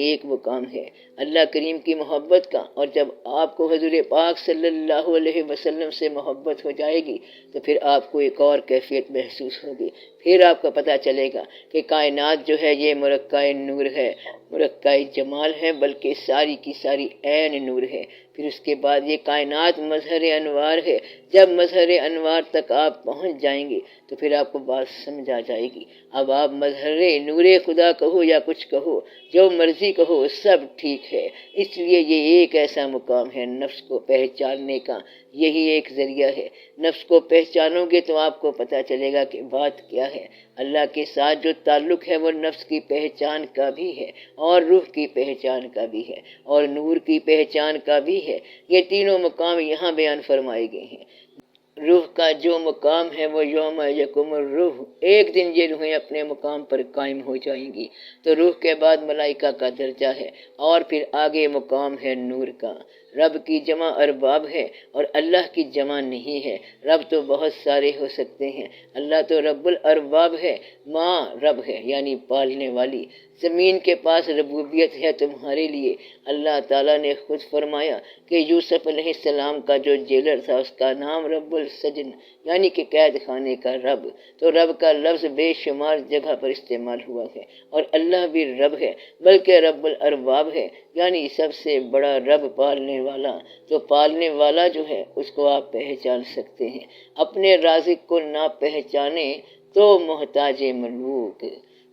ایک مقام ہے اللہ کریم کی محبت کا، اور جب آپ کو حضور پاک صلی اللہ علیہ وسلم سے محبت ہو جائے گی تو پھر آپ کو ایک اور کیفیت محسوس ہوگی۔ پھر آپ کو پتہ چلے گا کہ کائنات جو ہے یہ مرقع نور ہے، مرقع جمال ہے، بلکہ ساری کی ساری عین نور ہے۔ پھر اس کے بعد یہ کائنات مظہر انوار ہے۔ جب مظہر انوار تک آپ پہنچ جائیں گے تو پھر آپ کو بات سمجھ آ جائے گی۔ اب آپ مظہر نور خدا کہو یا کچھ کہو، جو مرضی کہو، سب ٹھیک ہے۔ اس لیے یہ ایک ایسا مقام ہے نفس کو پہچاننے کا، یہی ایک ذریعہ ہے۔ نفس کو پہچانو گے تو آپ کو پتہ چلے گا کہ بات کیا ہے۔ اللہ کے ساتھ جو تعلق ہے وہ نفس کی پہچان کا بھی ہے، اور روح کی پہچان کا بھی ہے، اور نور کی پہچان کا بھی ہے۔ یہ تینوں مقام یہاں بیان فرمائے گئے ہیں۔ روح کا جو مقام ہے وہ یوم یقوم الروح، ایک دن یہ روحیں اپنے مقام پر قائم ہو جائیں گی۔ تو روح کے بعد ملائکہ کا درجہ ہے، اور پھر آگے مقام ہے نور کا۔ رب کی جمع ارباب ہے اور اللہ کی جمع نہیں ہے۔ رب تو بہت سارے ہو سکتے ہیں، اللہ تو رب الارباب ہے۔ ماں رب ہے یعنی پالنے والی۔ زمین کے پاس ربوبیت ہے تمہارے لیے۔ اللہ تعالیٰ نے خود فرمایا کہ یوسف علیہ السلام کا جو جیلر تھا اس کا نام رب السجن یعنی کہ قید خانے کا رب۔ تو رب کا لفظ بے شمار جگہ پر استعمال ہوا ہے، اور اللہ بھی رب ہے، بلکہ رب الارباب ہے یعنی سب سے بڑا رب، پالنے والا۔ تو پالنے والا جو ہے اس کو آپ پہچان سکتے ہیں۔ اپنے رازق کو نہ پہچانے تو محتاج ملوک۔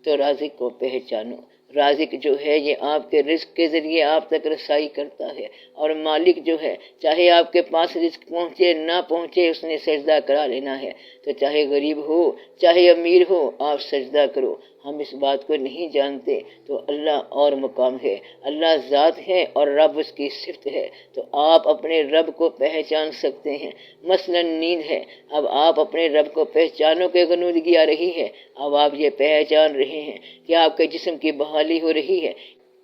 تو رازق کو پہچانو۔ رازق جو ہے یہ آپ کے رزق کے ذریعے آپ تک رسائی کرتا ہے، اور مالک جو ہے چاہے آپ کے پاس رزق پہنچے نہ پہنچے اس نے سجدہ کرا لینا ہے۔ تو چاہے غریب ہو چاہے امیر ہو آپ سجدہ کرو۔ ہم اس بات کو نہیں جانتے تو اللہ اور مقام ہے، اللہ ذات ہے اور رب اس کی صفت ہے۔ تو آپ اپنے رب کو پہچان سکتے ہیں۔ مثلا نیند ہے، اب آپ اپنے رب کو پہچانو کہ غنودگی آ رہی ہے۔ اب آپ یہ پہچان رہے ہیں کہ آپ کے جسم کی بحالی ہو رہی ہے،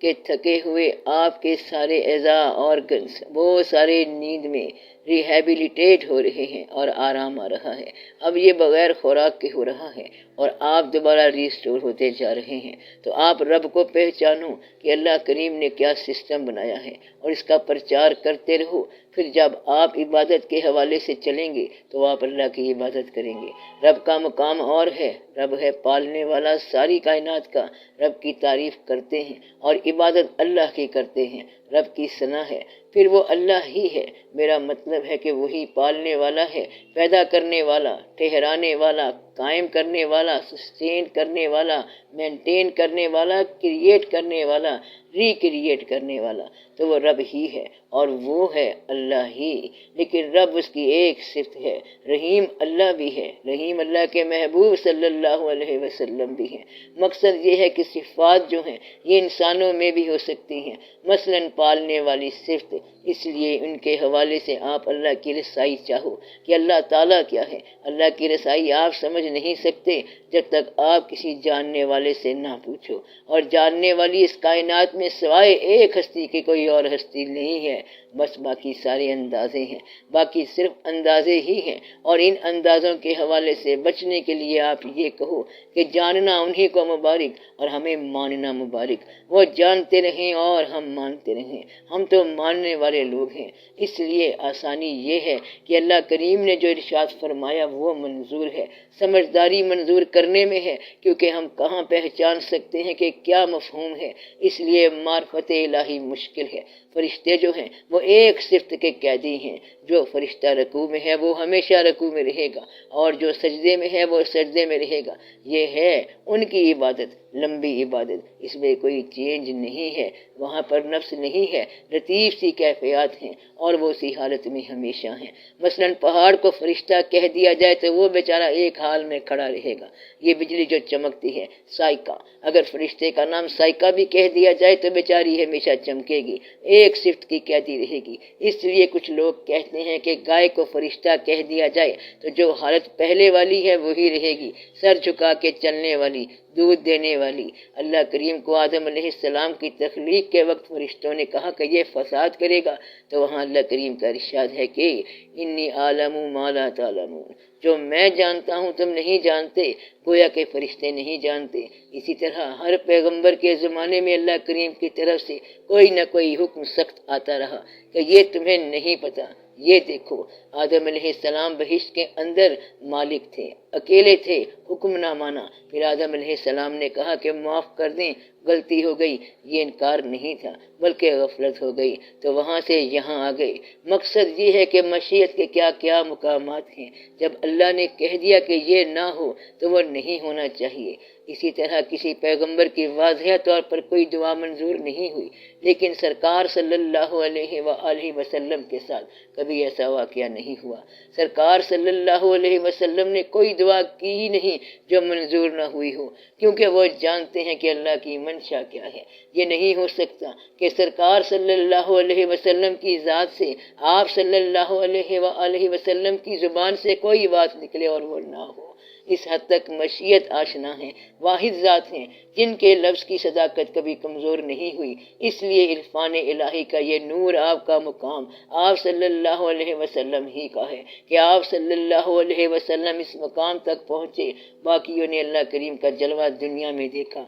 کہ تھکے ہوئے آپ کے سارے اعضاء آرگنز وہ سارے نیند میں ریہیبلیٹیٹ ہو رہے ہیں اور آرام آ رہا ہے۔ اب یہ بغیر خوراک کے ہو رہا ہے اور آپ دوبارہ ریسٹور ہوتے جا رہے ہیں۔ تو آپ رب کو پہچانو کہ اللہ کریم نے کیا سسٹم بنایا ہے، اور اس کا پرچار کرتے رہو۔ پھر جب آپ عبادت کے حوالے سے چلیں گے تو آپ اللہ کی عبادت کریں گے۔ رب کا مقام اور ہے، رب ہے پالنے والا ساری کائنات کا۔ رب کی تعریف کرتے ہیں اور عبادت اللہ کی کرتے ہیں، رب کی ثنا ہے، پھر وہ اللہ ہی ہے۔ میرا مطلب ہے کہ وہی پالنے والا ہے، پیدا کرنے والا، ٹھہرانے والا، قائم کرنے والا، سسٹین کرنے والا، مینٹین کرنے والا، کریٹ کرنے والا، ریکریٹ کرنے والا۔ تو وہ رب ہی ہے اور وہ ہے اللہ ہی۔ لیکن رب اس کی ایک صفت ہے۔ رحیم اللہ بھی ہے، رحیم اللہ کے محبوب صلی اللہ علیہ وسلم بھی ہیں۔ مقصد یہ ہے کہ صفات جو ہیں یہ انسانوں میں بھی ہو سکتی ہیں، مثلا پالنے والی صفت۔ اس لیے ان کے حوالے سے آپ اللہ کی رسائی چاہو کہ اللہ تعالیٰ کیا ہے۔ اللہ کی رسائی آپ سمجھ نہیں سکتے جب تک آپ کسی جاننے والے سے نہ پوچھو، اور جاننے والی اس کائنات میں سوائے ایک ہستی کی کوئی اور ہستی نہیں ہے، بس باقی سارے اندازے ہیں، باقی صرف اندازے ہی ہیں۔ اور ان اندازوں کے حوالے سے بچنے کے لیے آپ یہ کہو کہ جاننا انہی کو مبارک اور ہمیں ماننا مبارک۔ وہ جانتے رہیں اور ہم مانتے رہیں، ہم تو ماننے والے لوگ ہیں۔ اس لیے آسانی یہ ہے کہ اللہ کریم نے جو ارشاد فرمایا وہ منظور ہے، سمجھداری منظور کرنے میں ہے، کیونکہ ہم کہاں پہچان سکتے ہیں کہ کیا مفہوم ہے۔ اس لیے معرفت الہی مشکل ہے۔ فرشتے جو ہیں وہ ایک صفت کے قیدی ہیں، جو فرشتہ رکوع میں ہے وہ ہمیشہ رکوع میں رہے گا، اور جو سجدے میں ہے وہ سجدے میں رہے گا۔ یہ ہے ان کی عبادت، لمبی عبادت، اس میں کوئی چینج نہیں ہے، وہاں پر نفس نہیں ہے، لطیف سی کیفیات ہیں اور وہ اسی حالت میں ہمیشہ ہیں۔ مثلا پہاڑ کو فرشتہ کہہ دیا جائے تو وہ بیچارہ ایک حال میں کھڑا رہے گا۔ یہ بجلی جو چمکتی ہے سائیکا، اگر فرشتے کا نام سائیکا بھی کہہ دیا جائے تو بیچاری ہمیشہ چمکے گی، ایک صفت کی قیدی رہے گی۔ اس لیے کچھ لوگ کہتے ہیں کہ گائے کو فرشتہ کہہ دیا جائے تو جو حالت پہلے والی ہے وہی رہے گی، سر جھکا کے چلنے والی، دودھ دینے والی۔ اللہ کریم کو آدم علیہ السلام کی تخلیق کے وقت فرشتوں نے کہا کہ یہ فساد کرے گا، تو وہاں اللہ کریم کا ارشاد ہے کہ انی اعلم ما لا تعلمون، جو میں جانتا ہوں تم نہیں جانتے، گویا کہ فرشتے نہیں جانتے۔ اسی طرح ہر پیغمبر کے زمانے میں اللہ کریم کی طرف سے کوئی نہ کوئی حکم سخت آتا رہا کہ یہ تمہیں نہیں پتا، یہ دیکھو آدم علیہ السلام بہشت کے اندر مالک تھے، اکیلے تھے، حکم نہ مانا۔ پھر آدم علیہ السلام نے کہا کہ معاف کر دیں، غلطی ہو گئی، یہ انکار نہیں تھا بلکہ غفلت ہو گئی، تو وہاں سے یہاں آ گئے۔ مقصد یہ ہے کہ مشیت کے کیا کیا مقامات ہیں، جب اللہ نے کہہ دیا کہ یہ نہ ہو تو وہ نہیں ہونا چاہیے۔ اسی طرح کسی پیغمبر کی واضح طور پر کوئی دعا منظور نہیں ہوئی، لیکن سرکار صلی اللہ علیہ وآلہ وسلم کے ساتھ کبھی ایسا واقعہ نہیں ہوا۔ سرکار صلی اللہ علیہ وسلم نے کوئی دعا کی ہی نہیں جو منظور نہ ہوئی ہو، کیونکہ وہ جانتے ہیں کہ اللہ کی منشا کیا ہے۔ یہ نہیں ہو سکتا کہ سرکار صلی اللہ علیہ وسلم کی ذات سے، آپ صلی اللہ علیہ وآلہ وسلم کی زبان سے کوئی بات نکلے اور وہ نہ ہو۔ اس حد تک مشیت آشنا ہے، واحد ذات ہیں جن کے لفظ کی صداقت کبھی کمزور نہیں ہوئی۔ اس لیے عرفان الہی کا یہ نور آپ کا مقام آپ صلی اللہ علیہ وسلم ہی کا ہے کہ آپ صلی اللہ علیہ وسلم اس مقام تک پہنچے۔ باقیوں نے اللہ کریم کا جلوہ دنیا میں دیکھا،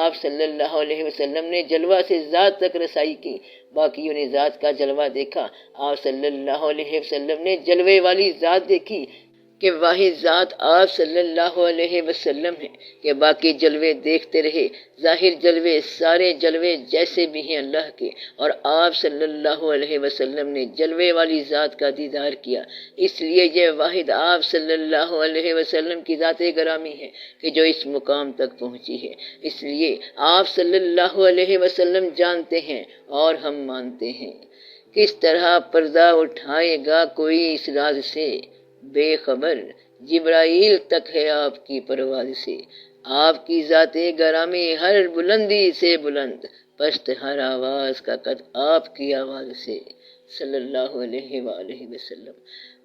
آپ صلی اللہ علیہ وسلم نے جلوہ سے ذات تک رسائی کی۔ باقیوں نے ذات کا جلوہ دیکھا، آپ صلی اللہ علیہ وسلم نے جلوے والی ذات دیکھی کہ واحد ذات آپ صلی اللہ علیہ وسلم ہیں، کہ باقی جلوے دیکھتے رہے۔ ظاہر جلوے، سارے جلوے جیسے بھی ہیں اللہ کے، اور آپ صلی اللہ علیہ وسلم نے جلوے والی ذات کا دیدار کیا۔ اس لیے یہ واحد آپ صلی اللہ علیہ وسلم کی ذات گرامی ہے کہ جو اس مقام تک پہنچی ہے۔ اس لیے آپ صلی اللہ علیہ وسلم جانتے ہیں اور ہم مانتے ہیں۔ کس طرح پردہ اٹھائے گا کوئی اس راز سے، بے خبر جبرائیل تک ہے آپ کی پرواز سے۔ آپ کی ذات گرامی ہر بلندی سے بلند، پست ہر آواز کا قد آپ کی آواز سے، صلی اللہ علیہ وآلہ وسلم۔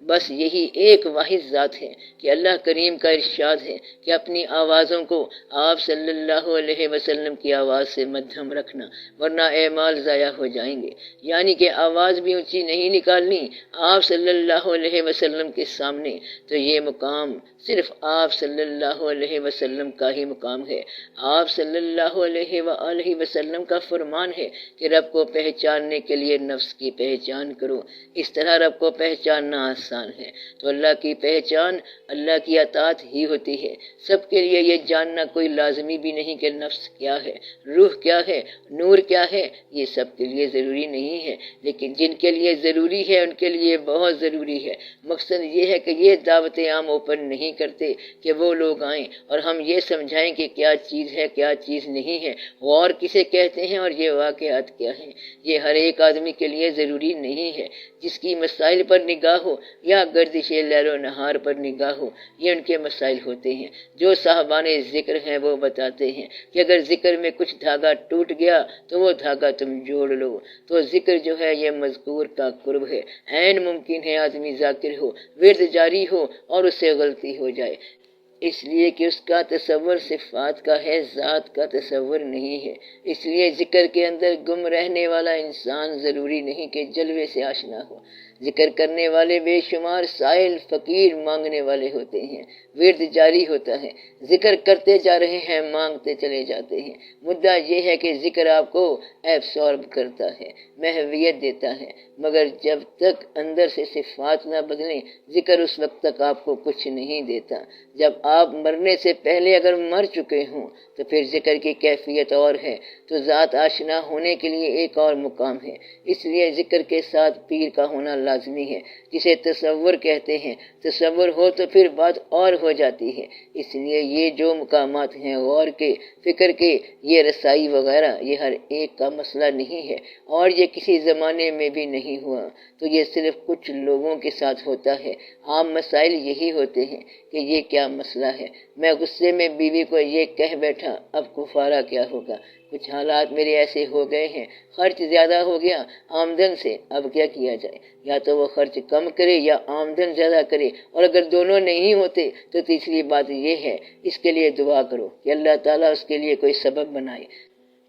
بس یہی ایک واحد ذات ہے کہ اللہ کریم کا ارشاد ہے کہ اپنی آوازوں کو آپ صلی اللہ علیہ وسلم کی آواز سے مدھم رکھنا، ورنہ اعمال ضائع ہو جائیں گے۔ یعنی کہ آواز بھی اونچی نہیں نکالنی آپ صلی اللہ علیہ وسلم کے سامنے، تو یہ مقام صرف آپ صلی اللہ علیہ وسلم کا ہی مقام ہے۔ آپ صلی اللہ علیہ وآلہ وسلم کا فرمان ہے کہ رب کو پہچاننے کے لیے نفس کی پہچان کرو، اس طرح رب کو پہچاننا آسان ہے۔ تو اللہ کی پہچان اللہ کی اطاعت ہی ہوتی ہے۔ سب کے لیے یہ جاننا کوئی لازمی بھی نہیں کہ نفس کیا ہے، روح کیا ہے، نور کیا ہے، یہ سب کے لیے ضروری نہیں ہے، لیکن جن کے لیے ضروری ہے ان کے لیے بہت ضروری ہے۔ مقصد یہ ہے کہ یہ دعوت عام اوپن نہیں کرتے کہ وہ لوگ آئیں اور ہم یہ سمجھائیں کہ کیا چیز ہے کیا چیز نہیں ہے، غور کسے کہتے ہیں اور یہ واقعات کیا ہیں۔ یہ ہر ایک آدمی کے لیے ضروری نہیں ہے۔ جس کی مسائل پر نگاہ ہو یا گردش لیل و نہار پر نگاہ ہو، یہ ان کے مسائل ہوتے ہیں۔ جو صاحبان ذکر ہیں وہ بتاتے ہیں کہ اگر ذکر میں کچھ دھاگا ٹوٹ گیا تو وہ دھاگا تم جوڑ لو۔ تو ذکر جو ہے یہ مذکور کا قرب ہے۔ عین ممکن ہے آدمی ذاکر ہو، ورد جاری ہو اور اس سے غلطی ہو جائے، اس لیے کہ اس کا تصور صفات کا ہے، ذات کا تصور نہیں ہے۔ اس لیے ذکر کے اندر گم رہنے والا انسان ضروری نہیں کہ جلوے سے آشنا ہو۔ ذکر کرنے والے بے شمار سائل فقیر مانگنے والے ہوتے ہیں، ورد جاری ہوتا ہے، ذکر کرتے جا رہے ہیں، مانگتے چلے جاتے ہیں۔ مدعا یہ ہے کہ ذکر آپ کو ایبسارب کرتا ہے، محویت دیتا ہے، مگر جب تک اندر سے صفات نہ بدلیں ذکر اس وقت تک آپ کو کچھ نہیں دیتا۔ جب آپ مرنے سے پہلے اگر مر چکے ہوں تو پھر ذکر کی کیفیت اور ہے، تو ذات آشنا ہونے کے لیے ایک اور مقام ہے۔ اس لیے ذکر کے ساتھ پیر کا ہونا لازمی ہے، جسے تصور کہتے ہیں۔ تصور ہو تو پھر بات اور ہو جاتی ہے۔ اس لیے یہ جو مقامات ہیں غور کے، فکر کے، یہ رسائی وغیرہ، یہ ہر ایک کا مسئلہ نہیں ہے، اور یہ کسی زمانے میں بھی نہیں ہوا، تو یہ صرف کچھ لوگوں کے ساتھ ہوتا ہے۔ عام مسائل یہی ہوتے ہیں کہ یہ کیا مسئلہ ہے، میں غصے میں بیوی کو یہ کہہ بیٹھا، اب کفارہ کیا ہوگا، کچھ حالات میرے ایسے ہو گئے ہیں، خرچ زیادہ ہو گیا آمدن سے، اب کیا کیا جائے، یا تو وہ خرچ کم کرے یا آمدن زیادہ کرے، اور اگر دونوں نہیں ہوتے تو تیسری بات یہ ہے، اس کے لیے دعا کرو کہ اللہ تعالیٰ اس کے لیے کوئی سبب بنائے۔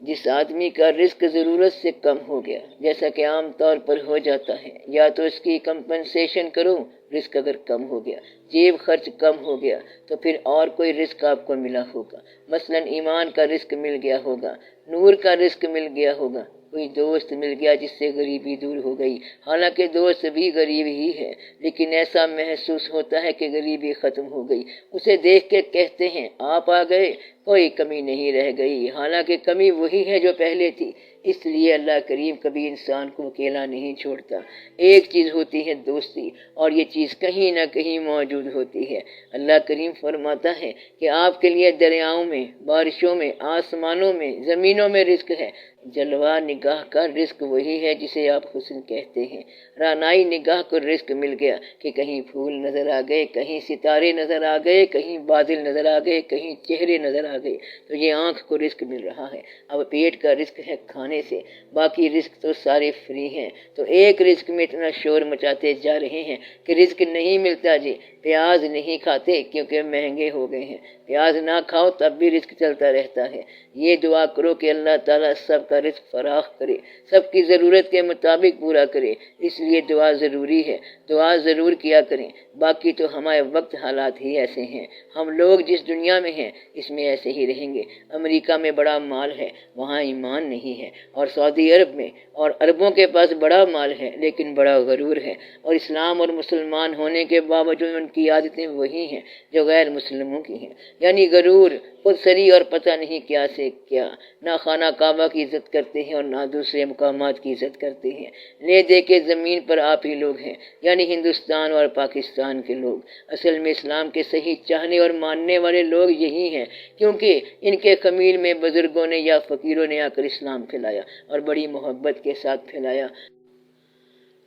جس آدمی کا رزق ضرورت سے کم ہو گیا، جیسا کہ عام طور پر ہو جاتا ہے، یا تو اس کی کمپنسیشن کرو۔ رزق اگر کم ہو گیا، جیب خرچ کم ہو گیا، تو پھر اور کوئی رزق آپ کو ملا ہوگا، مثلا ایمان کا رزق مل گیا ہوگا، نور کا رزق مل گیا ہوگا، کوئی دوست مل گیا جس سے غریبی دور ہو گئی، حالانکہ دوست بھی غریب ہی ہے، لیکن ایسا محسوس ہوتا ہے کہ غریبی ختم ہو گئی، اسے دیکھ کے کہتے ہیں آپ آ گئے، کوئی کمی نہیں رہ گئی، حالانکہ کمی وہی ہے جو پہلے تھی۔ اس لیے اللہ کریم کبھی انسان کو اکیلا نہیں چھوڑتا۔ ایک چیز ہوتی ہے دوستی، اور یہ چیز کہیں نہ کہیں موجود ہوتی ہے۔ اللہ کریم فرماتا ہے کہ آپ کے لیے دریاؤں میں، بارشوں میں، آسمانوں میں، زمینوں میں رزق ہے۔ جلوہ نگاہ کا رزق وہی ہے جسے آپ حسن کہتے ہیں۔ رانائی نگاہ کو رزق مل گیا کہ کہیں پھول نظر آ گئے، کہیں ستارے نظر آ گئے، کہیں بادل نظر آ گئے، کہیں چہرے نظر آ گئے، تو یہ آنکھ کو رزق مل رہا ہے۔ اب پیٹ کا رزق ہے کھانے سے، باقی رزق تو سارے فری ہیں، تو ایک رزق میں اتنا شور مچاتے جا رہے ہیں کہ رزق نہیں ملتا جی۔ پیاز نہیں کھاتے کیونکہ مہنگے ہو گئے ہیں، پیاز نہ کھاؤ تب بھی رزق چلتا رہتا ہے۔ یہ دعا کرو کہ اللہ تعالیٰ سب کا رزق فراخ کرے، سب کی ضرورت کے مطابق پورا کرے، اس لیے دعا ضروری ہے، دعا ضرور کیا کریں۔ باقی تو ہمارے وقت حالات ہی ایسے ہیں، ہم لوگ جس دنیا میں ہیں اس میں ایسے ہی رہیں گے۔ امریکہ میں بڑا مال ہے، وہاں ایمان نہیں ہے، اور سعودی عرب میں اور عربوں کے پاس بڑا مال ہے لیکن بڑا غرور ہے، اور اسلام اور مسلمان ہونے کے باوجود ان کی عادتیں وہی ہیں جو غیر مسلموں کی ہیں، یعنی غرور، خود سری اور پتہ نہیں کیا سے کیا۔ نہ خانہ کعبہ کی عزت کرتے ہیں اور نہ دوسرے مقامات کی عزت کرتے ہیں۔ لے دے کے زمین پر آپ ہی لوگ ہیں، یعنی ہندوستان اور پاکستان کے لوگ۔ اصل میں اسلام کے صحیح چاہنے اور ماننے والے لوگ یہی ہیں، کیونکہ ان کے خمیل میں بزرگوں نے یا فقیروں نے آ کر اسلام پھیلایا اور بڑی محبت کے ساتھ پھیلایا۔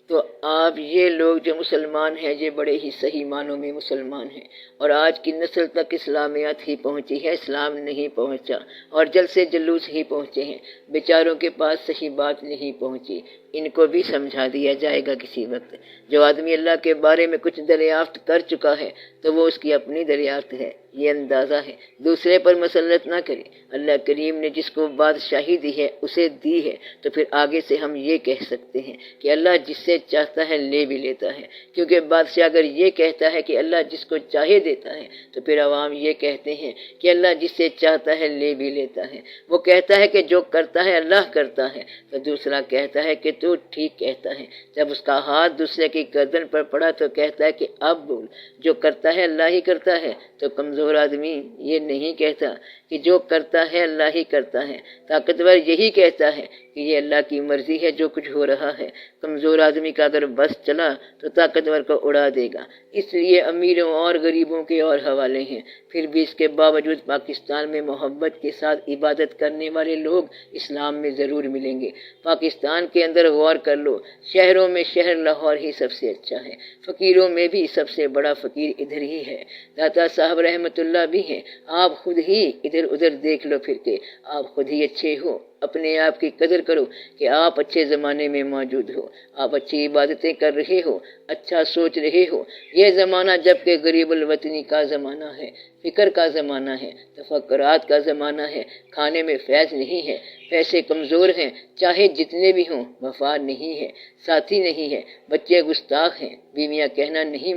تو آپ یہ لوگ جو مسلمان ہیں یہ بڑے ہی صحیح معنوں میں مسلمان ہیں، اور آج کی نسل تک اسلامیات ہی پہنچی ہے، اسلام نہیں پہنچا، اور جلد سے جلوس ہی پہنچے ہیں، بیچاروں کے پاس صحیح بات نہیں پہنچی۔ ان کو بھی سمجھا دیا جائے گا کسی وقت۔ جو آدمی اللہ کے بارے میں کچھ دریافت کر چکا ہے تو وہ اس کی اپنی دریافت ہے، یہ اندازہ ہے، دوسرے پر مسلط نہ کرے۔ اللہ کریم نے جس کو بادشاہی دی ہے اسے دی ہے، تو پھر آگے سے ہم یہ کہہ سکتے ہیں کہ اللہ جس سے چاہتا ہے لے بھی لیتا ہے، کیونکہ بادشاہ اگر یہ کہتا ہے کہ اللہ جس کو چاہے دیتا ہے، تو پھر عوام یہ کہتے ہیں کہ اللہ جس سے چاہتا ہے لے بھی لیتا ہے۔ وہ کہتا ہے کہ جو کرتا ہے اللہ کرتا ہے، تو دوسرا کہتا ہے کہ تو ٹھیک کہتا ہے۔ جب اس کا ہاتھ دوسرے کی گردن پر پڑا تو کہتا ہے کہ اب بول، جو کرتا ہے اللہ ہی کرتا ہے۔ تو کمزور آدمی یہ نہیں کہتا کہ جو کرتا ہے اللہ ہی کرتا ہے، طاقتور یہی کہتا ہے کہ یہ اللہ کی مرضی ہے جو کچھ ہو رہا ہے۔ کمزور آدمی کا اگر بس چلا تو طاقتور کو اڑا دے گا۔ اس لیے امیروں اور غریبوں کے اور حوالے ہیں، پھر بھی اس کے باوجود پاکستان میں محبت کے ساتھ عبادت کرنے والے لوگ اسلام میں ضرور ملیں گے۔ پاکستان کے اندر غور کر لو، شہروں میں شہر لاہور ہی سب سے اچھا ہے، فقیروں میں بھی سب سے بڑا فقیر ادھر ہی ہے، داتا صاحب رحمت اللہ بھی ہیں۔ آپ خود ہی ادھر ادھر دیکھ لو پھر کے، آپ خود ہی اچھے ہو، اپنے آپ کی قدر کرو کہ آپ اچھے زمانے میں موجود ہو، آپ اچھی عبادتیں کر رہے ہو، اچھا سوچ رہے ہو۔ یہ زمانہ جب کہ غریب الوطنی کا زمانہ ہے، فکر کا زمانہ ہے، تفکرات کا زمانہ ہے، کھانے میں فیض نہیں ہے، پیسے کمزور ہیں، چاہے جتنے بھی ہوں، وفا نہیں ہے، ساتھی نہیں ہے، بچے گستاخ ہیں، بیویاں کہنا نہیں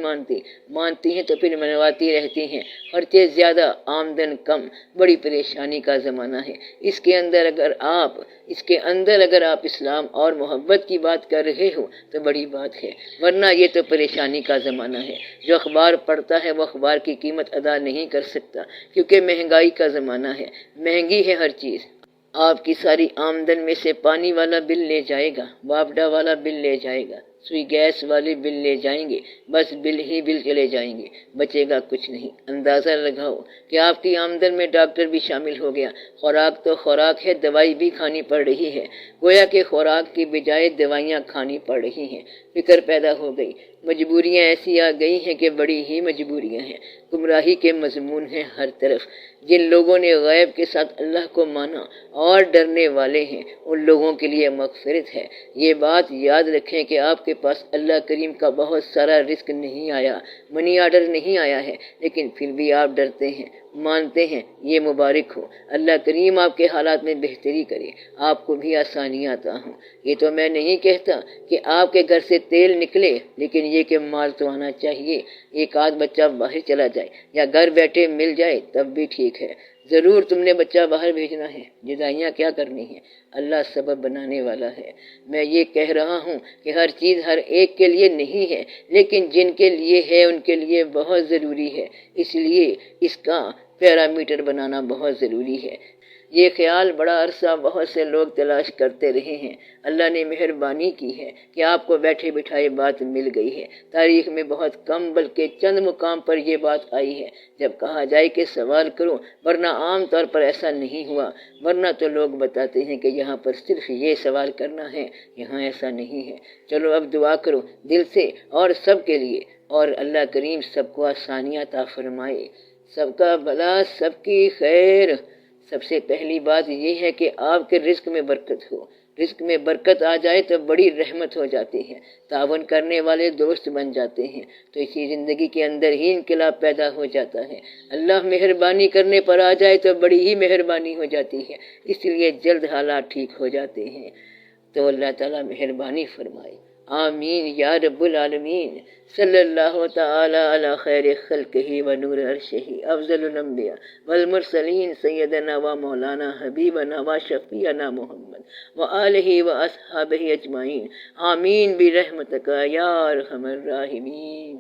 مانتی ہیں تو پھر منواتی رہتی ہیں، خرچے زیادہ، آمدن کم، بڑی پریشانی کا زمانہ ہے۔ اس کے اندر اگر آپ اسلام اور محبت کی بات کر رہے ہو تو بڑی بات ہے، ورنہ یہ تو پریشانی کا زمانہ ہے۔ جو اخبار پڑھتا ہے وہ اخبار کی قیمت ادا نہیں کر سکتا، کیونکہ مہنگائی کا زمانہ ہے، مہنگی ہے ہر چیز۔ آپ کی ساری آمدن میں سے پانی والا بل لے جائے گا، واپڈا والا بل لے جائے گا، سوئی گیس والے بل لے جائیں گے، بس بل ہی بل چلے جائیں گے، بچے گا کچھ نہیں۔ اندازہ لگاؤ کہ آپ کی آمدن میں ڈاکٹر بھی شامل ہو گیا، خوراک تو خوراک ہے، دوائی بھی کھانی پڑ رہی ہے، گویا کہ خوراک کی بجائے دوائیاں کھانی پڑ رہی ہیں۔ فکر پیدا ہو گئی، مجبوریاں ایسی آ گئی ہیں کہ بڑی ہی مجبوریاں ہیں، گمراہی کے مضمون ہیں ہر طرف۔ جن لوگوں نے غیب کے ساتھ اللہ کو مانا اور ڈرنے والے ہیں ان لوگوں کے لیے مغفرت ہے۔ یہ بات یاد رکھیں کہ آپ کے پاس اللہ کریم کا بہت سارا رزق نہیں آیا، منی آرڈر نہیں آیا ہے، لیکن پھر بھی آپ ڈرتے ہیں، مانتے ہیں، یہ مبارک ہو۔ اللہ کریم آپ کے حالات میں بہتری کرے، آپ کو بھی آسانیاں عطا ہوں۔ یہ تو میں نہیں کہتا کہ آپ کے گھر سے تیل نکلے، لیکن یہ کہ مال تو آنا چاہیے، ایک آدھ بچہ باہر چلا جائے یا گھر بیٹھے مل جائے تب بھی ٹھیک ہے۔ ضرور تم نے بچہ باہر بھیجنا ہے، جدائیاں کیا کرنی ہیں، اللہ سبب بنانے والا ہے۔ میں یہ کہہ رہا ہوں کہ ہر چیز ہر ایک کے لیے نہیں ہے، لیکن جن کے لیے ہے ان کے لیے بہت ضروری ہے، اس لیے اس کا پیرامیٹر بنانا بہت ضروری ہے۔ یہ خیال بڑا عرصہ بہت سے لوگ تلاش کرتے رہے ہیں، اللہ نے مہربانی کی ہے کہ آپ کو بیٹھے بٹھائے بات مل گئی ہے۔ تاریخ میں بہت کم بلکہ چند مقام پر یہ بات آئی ہے جب کہا جائے کہ سوال کرو، ورنہ عام طور پر ایسا نہیں ہوا، ورنہ تو لوگ بتاتے ہیں کہ یہاں پر صرف یہ سوال کرنا ہے، یہاں ایسا نہیں ہے۔ چلو اب دعا کرو دل سے اور سب کے لیے، اور اللہ کریم سب کو آسانیاں عطا فرمائے، سب کا بھلا، سب کی خیر۔ سب سے پہلی بات یہ ہے کہ آپ کے رزق میں برکت ہو۔ رزق میں برکت آ جائے تو بڑی رحمت ہو جاتی ہے، تعاون کرنے والے دوست بن جاتے ہیں، تو اسی زندگی کے اندر ہی انقلاب پیدا ہو جاتا ہے۔ اللہ مہربانی کرنے پر آ جائے تو بڑی ہی مہربانی ہو جاتی ہے، اس لیے جلد حالات ٹھیک ہو جاتے ہیں۔ تو اللہ تعالیٰ مہربانی فرمائے، آمین یا رب العالمین۔ صلی اللہ تعالی علی خیر خلقہ و نور عرشہ افضل الانبیاء والمرسلین سیدنا و مولانا حبیبنا و شفیعنا محمد و آلہ و اصحابہ اجمعین، آمین برحمتک یا ارحم الراحمین۔